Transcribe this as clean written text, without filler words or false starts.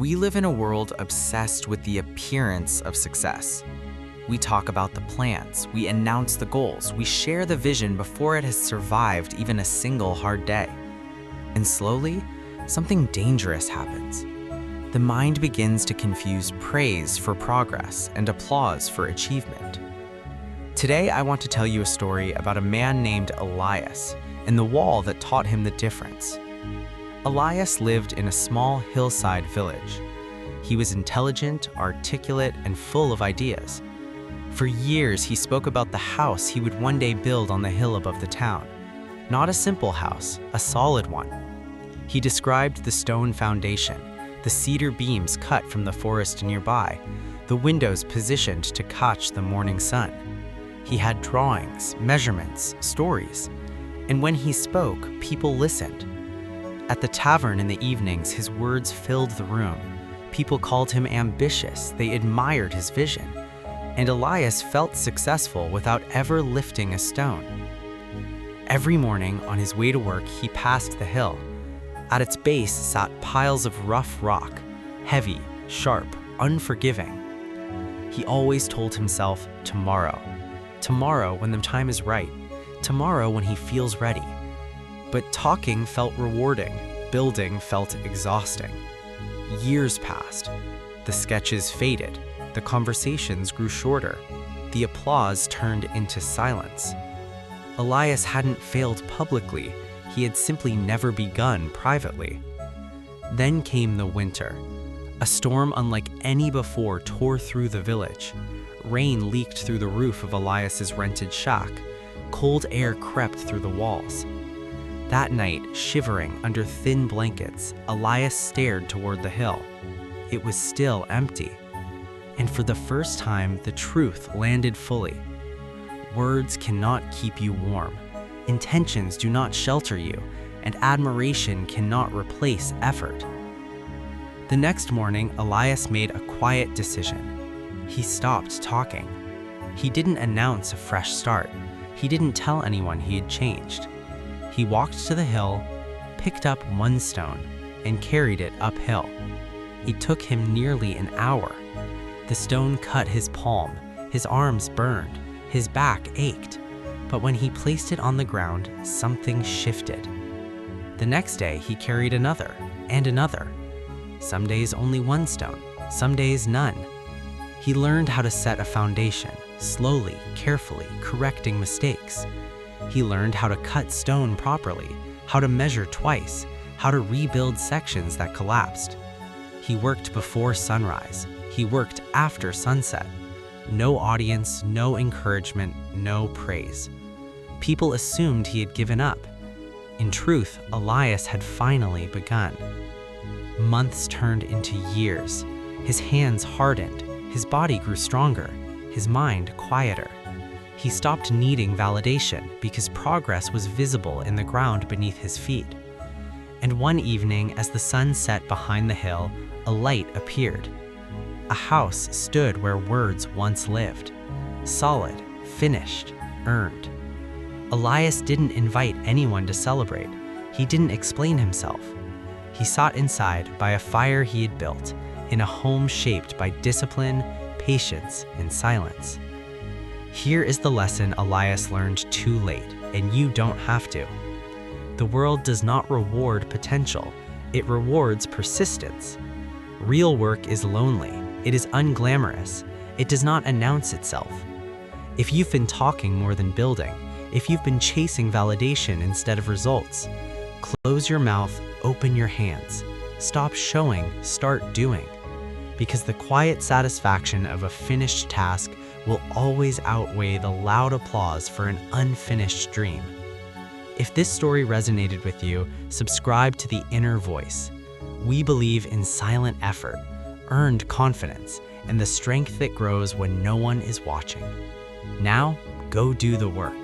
We live in a world obsessed with the appearance of success. We talk about the plans, we announce the goals, we share the vision before it has survived even a single hard day. And slowly, something dangerous happens. The mind begins to confuse praise for progress and applause for achievement. Today, I want to tell you a story about a man named Elias and the wall that taught him the difference. Elias lived in a small hillside village. He was intelligent, articulate, and full of ideas. For years, he spoke about the house he would one day build on the hill above the town. Not a simple house, a solid one. He described the stone foundation, the cedar beams cut from the forest nearby, the windows positioned to catch the morning sun. He had drawings, measurements, stories. And when he spoke, people listened. At the tavern in the evenings, his words filled the room. People called him ambitious, they admired his vision. And Elias felt successful without ever lifting a stone. Every morning on his way to work, he passed the hill. At its base sat piles of rough rock, heavy, sharp, unforgiving. He always told himself, tomorrow. Tomorrow when the time is right. Tomorrow when he feels ready. But talking felt rewarding, building felt exhausting. Years passed. The sketches faded. The conversations grew shorter. The applause turned into silence. Elias hadn't failed publicly. He had simply never begun privately. Then came the winter. A storm unlike any before tore through the village. Rain leaked through the roof of Elias's rented shack. Cold air crept through the walls. That night, shivering under thin blankets, Elias stared toward the hill. It was still empty. And for the first time, the truth landed fully. Words cannot keep you warm. Intentions do not shelter you, and admiration cannot replace effort. The next morning, Elias made a quiet decision. He stopped talking. He didn't announce a fresh start. He didn't tell anyone he had changed. He walked to the hill, picked up one stone, and carried it uphill. It took him nearly an hour. The stone cut his palm, his arms burned, his back ached. But when he placed it on the ground, something shifted. The next day, he carried another and another. Some days only one stone, some days none. He learned how to set a foundation, slowly, carefully, correcting mistakes. He learned how to cut stone properly, how to measure twice, how to rebuild sections that collapsed. He worked before sunrise. He worked after sunset. No audience, no encouragement, no praise. People assumed he had given up. In truth, Elias had finally begun. Months turned into years. His hands hardened. His body grew stronger. His mind quieter. He stopped needing validation because progress was visible in the ground beneath his feet. And one evening, as the sun set behind the hill, a light appeared. A house stood where words once lived. Solid, finished, earned. Elias didn't invite anyone to celebrate. He didn't explain himself. He sat inside by a fire he had built, in a home shaped by discipline, patience, and silence. Here is the lesson Elias learned too late, and you don't have to. The world does not reward potential, it rewards persistence. Real work is lonely, it is unglamorous, it does not announce itself. If you've been talking more than building, if you've been chasing validation instead of results, close your mouth, open your hands. Stop showing, start doing. Because the quiet satisfaction of a finished task will always outweigh the loud applause for an unfinished dream. If this story resonated with you, subscribe to The Inner Voice. We believe in silent effort, earned confidence, and the strength that grows when no one is watching. Now, go do the work.